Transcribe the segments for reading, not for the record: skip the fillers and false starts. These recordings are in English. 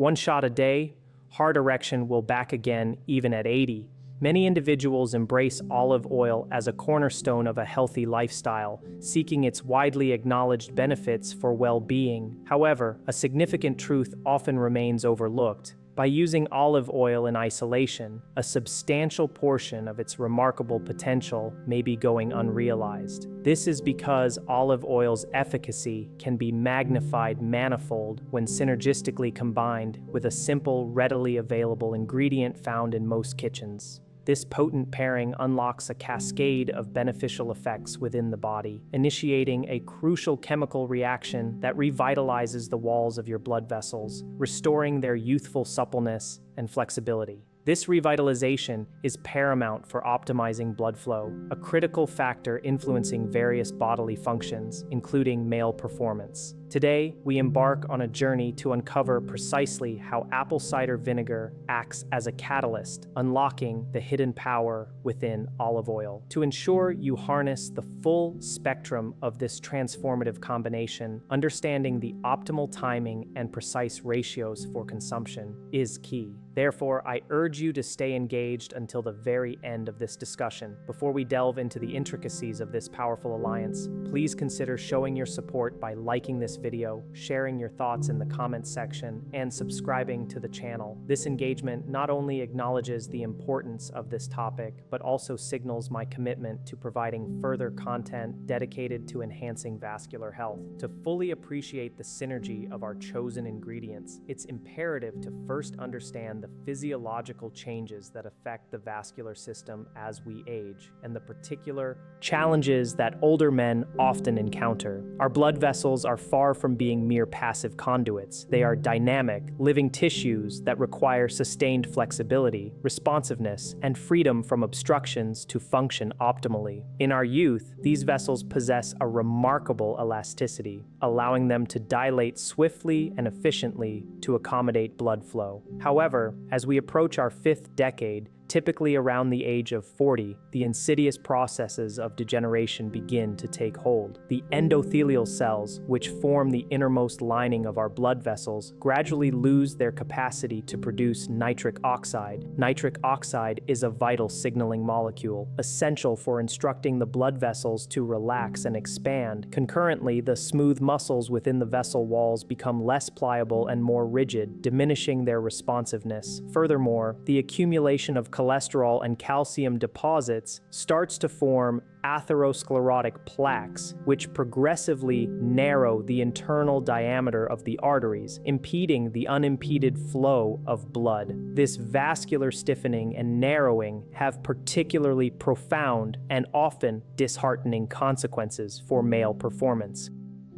One shot a day, heart erection will back again even at 80. Many individuals embrace olive oil as a cornerstone of a healthy lifestyle, seeking its widely acknowledged benefits for well-being. However, a significant truth often remains overlooked. By using olive oil in isolation, a substantial portion of its remarkable potential may be going unrealized. This is because olive oil's efficacy can be magnified manifold when synergistically combined with a simple, readily available ingredient found in most kitchens. This potent pairing unlocks a cascade of beneficial effects within the body, initiating a crucial chemical reaction that revitalizes the walls of your blood vessels, restoring their youthful suppleness and flexibility. This revitalization is paramount for optimizing blood flow, a critical factor influencing various bodily functions, including male performance. Today, we embark on a journey to uncover precisely how apple cider vinegar acts as a catalyst, unlocking the hidden power within olive oil. To ensure you harness the full spectrum of this transformative combination, understanding the optimal timing and precise ratios for consumption is key. Therefore, I urge you to stay engaged until the very end of this discussion. Before we delve into the intricacies of this powerful alliance, please consider showing your support by liking this video, sharing your thoughts in the comments section, and subscribing to the channel. This engagement not only acknowledges the importance of this topic, but also signals my commitment to providing further content dedicated to enhancing vascular health. To fully appreciate the synergy of our chosen ingredients, it's imperative to first understand the physiological changes that affect the vascular system as we age, and the particular challenges that older men often encounter. Our blood vessels are far from being mere passive conduits. They are dynamic, living tissues that require sustained flexibility, responsiveness, and freedom from obstructions to function optimally. In our youth, these vessels possess a remarkable elasticity, allowing them to dilate swiftly and efficiently to accommodate blood flow. However, as we approach our fifth decade, typically around the age of 40, the insidious processes of degeneration begin to take hold. The endothelial cells, which form the innermost lining of our blood vessels, gradually lose their capacity to produce nitric oxide. Nitric oxide is a vital signaling molecule, essential for instructing the blood vessels to relax and expand. Concurrently, the smooth muscles within the vessel walls become less pliable and more rigid, diminishing their responsiveness. Furthermore, the accumulation of cholesterol and calcium deposits starts to form atherosclerotic plaques, which progressively narrow the internal diameter of the arteries, impeding the unimpeded flow of blood. This vascular stiffening and narrowing have particularly profound and often disheartening consequences for male performance.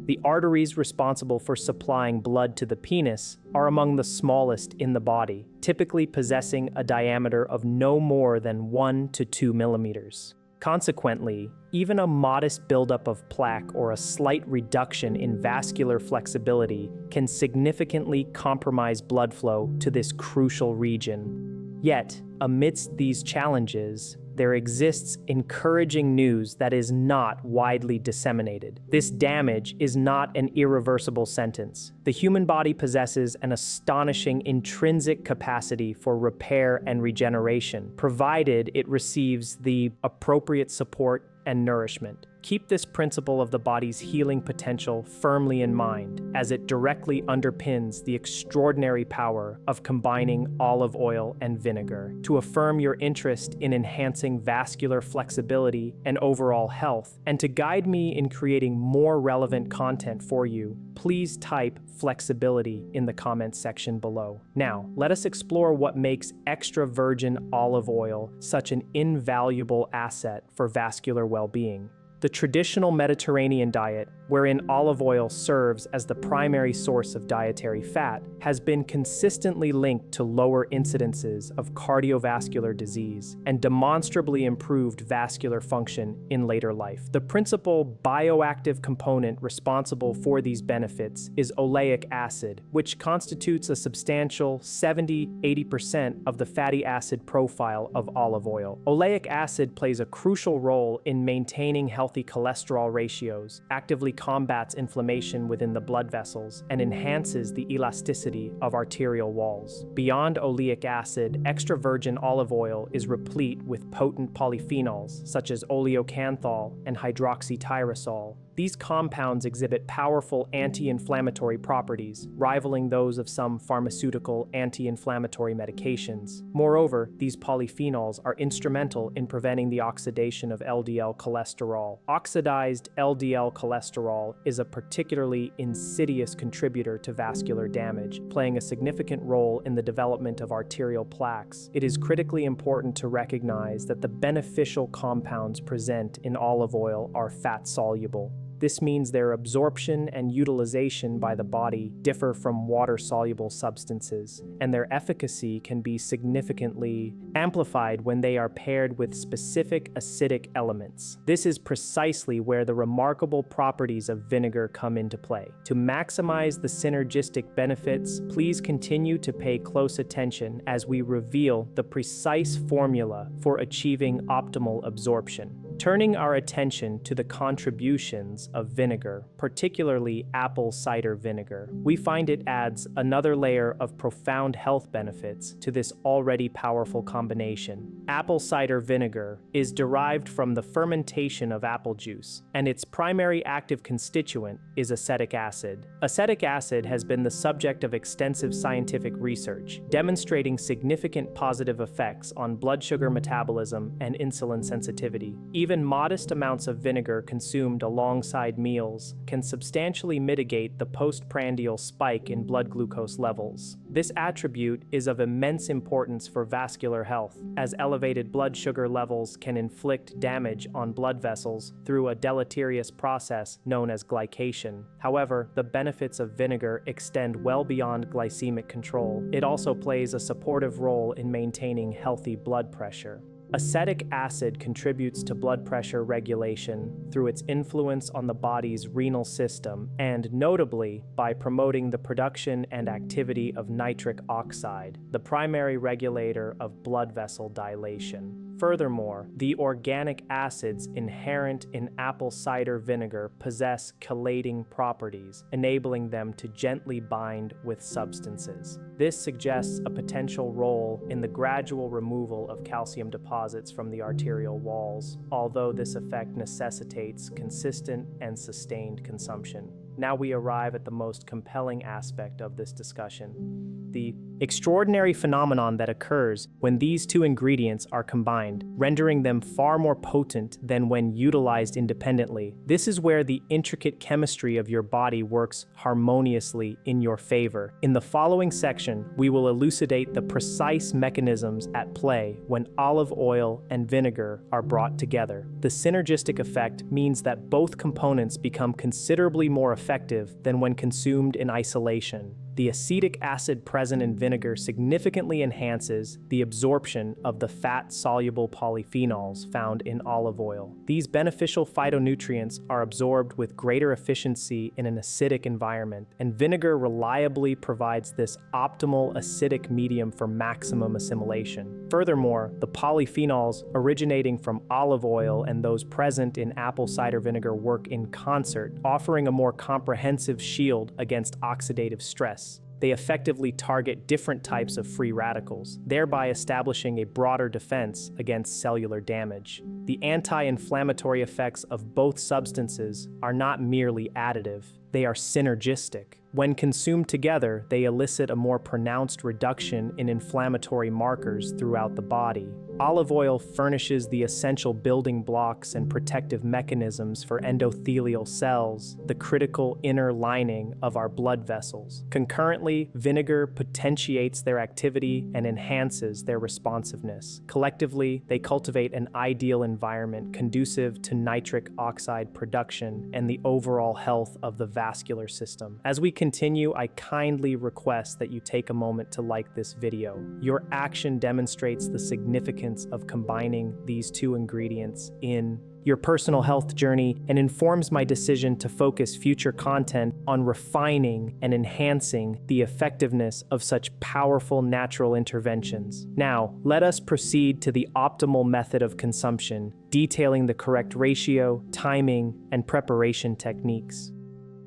The arteries responsible for supplying blood to the penis are among the smallest in the body, typically possessing a diameter of no more than 1 to 2 millimeters. Consequently, even a modest buildup of plaque or a slight reduction in vascular flexibility can significantly compromise blood flow to this crucial region. Yet, amidst these challenges, there exists encouraging news that is not widely disseminated. This damage is not an irreversible sentence. The human body possesses an astonishing intrinsic capacity for repair and regeneration, provided it receives the appropriate support and nourishment. Keep this principle of the body's healing potential firmly in mind, as it directly underpins the extraordinary power of combining olive oil and vinegar. To affirm your interest in enhancing vascular flexibility and overall health, and to guide me in creating more relevant content for you, please type flexibility in the comments section below. Now, let us explore what makes extra virgin olive oil such an invaluable asset for vascular well-being. The traditional Mediterranean diet, wherein olive oil serves as the primary source of dietary fat, has been consistently linked to lower incidences of cardiovascular disease and demonstrably improved vascular function in later life. The principal bioactive component responsible for these benefits is oleic acid, which constitutes a substantial 70–80% of the fatty acid profile of olive oil. Oleic acid plays a crucial role in maintaining healthy healthy cholesterol ratios, actively combats inflammation within the blood vessels, and enhances the elasticity of arterial walls. Beyond oleic acid, extra virgin olive oil is replete with potent polyphenols such as oleocanthal and hydroxytyrosol. These compounds exhibit powerful anti-inflammatory properties, rivaling those of some pharmaceutical anti-inflammatory medications. Moreover, these polyphenols are instrumental in preventing the oxidation of LDL cholesterol. Oxidized LDL cholesterol is a particularly insidious contributor to vascular damage, playing a significant role in the development of arterial plaques. It is critically important to recognize that the beneficial compounds present in olive oil are fat-soluble. This means their absorption and utilization by the body differ from water-soluble substances, and their efficacy can be significantly amplified when they are paired with specific acidic elements. This is precisely where the remarkable properties of vinegar come into play. To maximize the synergistic benefits, please continue to pay close attention as we reveal the precise formula for achieving optimal absorption. Turning our attention to the contributions of vinegar, particularly apple cider vinegar, we find it adds another layer of profound health benefits to this already powerful combination. Apple cider vinegar is derived from the fermentation of apple juice, and its primary active constituent is acetic acid. Acetic acid has been the subject of extensive scientific research, demonstrating significant positive effects on blood sugar metabolism and insulin sensitivity. Even modest amounts of vinegar consumed alongside meals can substantially mitigate the postprandial spike in blood glucose levels. This attribute is of immense importance for vascular health, as elevated blood sugar levels can inflict damage on blood vessels through a deleterious process known as glycation. However, the benefits of vinegar extend well beyond glycemic control. It also plays a supportive role in maintaining healthy blood pressure. Acetic acid contributes to blood pressure regulation through its influence on the body's renal system, and notably by promoting the production and activity of nitric oxide, the primary regulator of blood vessel dilation. Furthermore, the organic acids inherent in apple cider vinegar possess chelating properties, enabling them to gently bind with substances. This suggests a potential role in the gradual removal of calcium deposits from the arterial walls, although this effect necessitates consistent and sustained consumption. Now we arrive at the most compelling aspect of this discussion: the extraordinary phenomenon that occurs when these two ingredients are combined, rendering them far more potent than when utilized independently. This is where the intricate chemistry of your body works harmoniously in your favor. In the following section, we will elucidate the precise mechanisms at play when olive oil and vinegar are brought together. The synergistic effect means that both components become considerably more effective than when consumed in isolation. The acetic acid present in vinegar significantly enhances the absorption of the fat-soluble polyphenols found in olive oil. These beneficial phytonutrients are absorbed with greater efficiency in an acidic environment, and vinegar reliably provides this optimal acidic medium for maximum assimilation. Furthermore, the polyphenols originating from olive oil and those present in apple cider vinegar work in concert, offering a more comprehensive shield against oxidative stress. They effectively target different types of free radicals, thereby establishing a broader defense against cellular damage. The anti-inflammatory effects of both substances are not merely additive, they are synergistic. When consumed together, they elicit a more pronounced reduction in inflammatory markers throughout the body. Olive oil furnishes the essential building blocks and protective mechanisms for endothelial cells, the critical inner lining of our blood vessels. Concurrently, vinegar potentiates their activity and enhances their responsiveness. Collectively, they cultivate an ideal environment conducive to nitric oxide production and the overall health of the vascular system. As we continue, I kindly request that you take a moment to like this video. Your action demonstrates the significance significance of combining these two ingredients in your personal health journey and informs my decision to focus future content on refining and enhancing the effectiveness of such powerful natural interventions. Now, let us proceed to the optimal method of consumption, detailing the correct ratio, timing, and preparation techniques.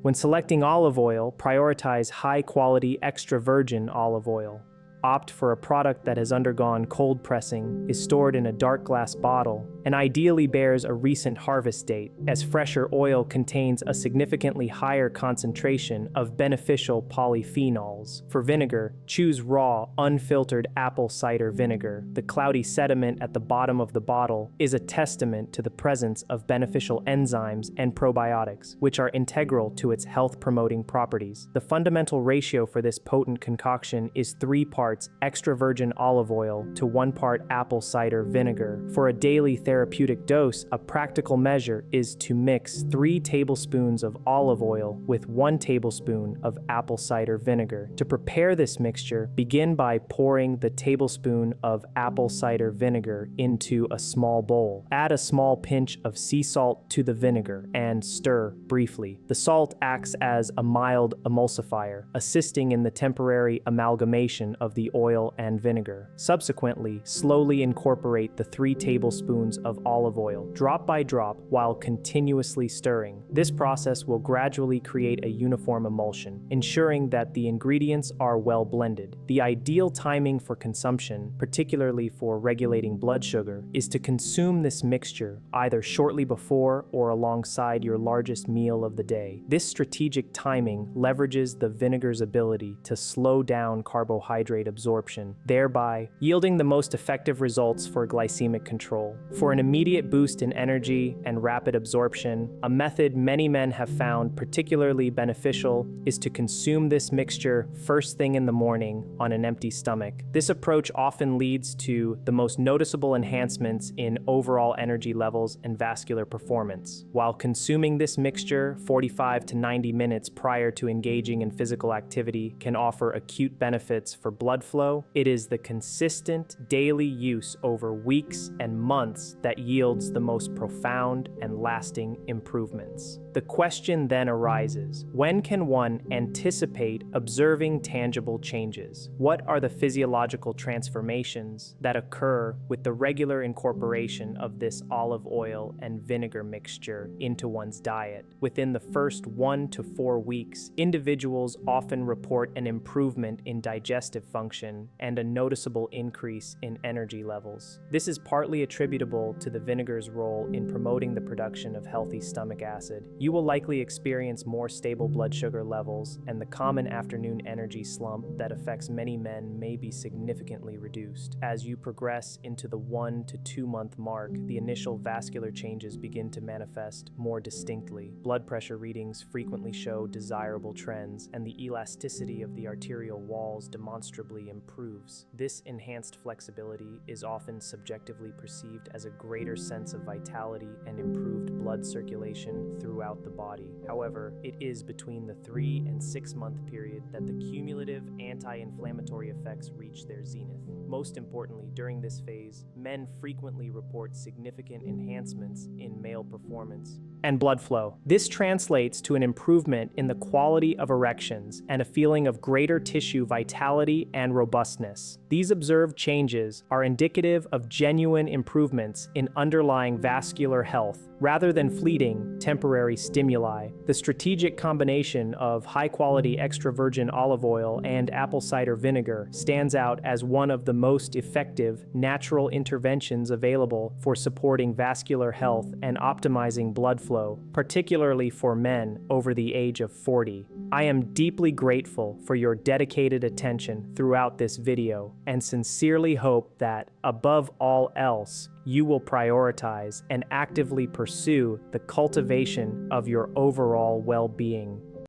When selecting olive oil, prioritize high-quality extra virgin olive oil. Opt for a product that has undergone cold pressing, is stored in a dark glass bottle, and ideally bears a recent harvest date, as fresher oil contains a significantly higher concentration of beneficial polyphenols. For vinegar, choose raw, unfiltered apple cider vinegar. The cloudy sediment at the bottom of the bottle is a testament to the presence of beneficial enzymes and probiotics, which are integral to its health-promoting properties. The fundamental ratio for this potent concoction is 3 parts extra virgin olive oil to 1 part apple cider vinegar. For a daily therapeutic dose, a practical measure is to mix 3 tablespoons of olive oil with 1 tablespoon of apple cider vinegar. To prepare this mixture, begin by pouring the tablespoon of apple cider vinegar into a small bowl. Add a small pinch of sea salt to the vinegar and stir briefly. The salt acts as a mild emulsifier, assisting in the temporary amalgamation of the oil and vinegar. Subsequently, slowly incorporate the 3 tablespoons of olive oil, drop by drop, while continuously stirring. This process will gradually create a uniform emulsion, ensuring that the ingredients are well blended. The ideal timing for consumption, particularly for regulating blood sugar, is to consume this mixture either shortly before or alongside your largest meal of the day. This strategic timing leverages the vinegar's ability to slow down carbohydrate absorption, thereby yielding the most effective results for glycemic control. For an immediate boost in energy and rapid absorption, a method many men have found particularly beneficial is to consume this mixture first thing in the morning on an empty stomach. This approach often leads to the most noticeable enhancements in overall energy levels and vascular performance. While consuming this mixture 45 to 90 minutes prior to engaging in physical activity can offer acute benefits for blood flow, it is the consistent daily use over weeks and months that yields the most profound and lasting improvements. The question then arises, when can one anticipate observing tangible changes? What are the physiological transformations that occur with the regular incorporation of this olive oil and vinegar mixture into one's diet? Within the first 1 to 4 weeks, individuals often report an improvement in digestive function and a noticeable increase in energy levels. This is partly attributable to the vinegar's role in promoting the production of healthy stomach acid. You will likely experience more stable blood sugar levels, and the common afternoon energy slump that affects many men may be significantly reduced. As you progress into the 1 to 2 month mark, the initial vascular changes begin to manifest more distinctly. Blood pressure readings frequently show desirable trends, and the elasticity of the arterial walls demonstrably improves. This enhanced flexibility is often subjectively perceived as a greater sense of vitality and improved blood circulation throughout the body. However, it is between the 3 and 6 month period that the cumulative anti-inflammatory effects reach their zenith. Most importantly, during this phase, men frequently report significant enhancements in male performance and blood flow. This translates to an improvement in the quality of erections and a feeling of greater tissue vitality and robustness. These observed changes are indicative of genuine improvements in underlying vascular health, rather than fleeting, temporary stimuli. The strategic combination of high-quality extra virgin olive oil and apple cider vinegar stands out as one of the most effective natural interventions available for supporting vascular health and optimizing blood flow, particularly for men over the age of 40. I am deeply grateful for your dedicated attention throughout this video and sincerely hope that, above all else, you will prioritize and actively pursue the cultivation of your overall well-being.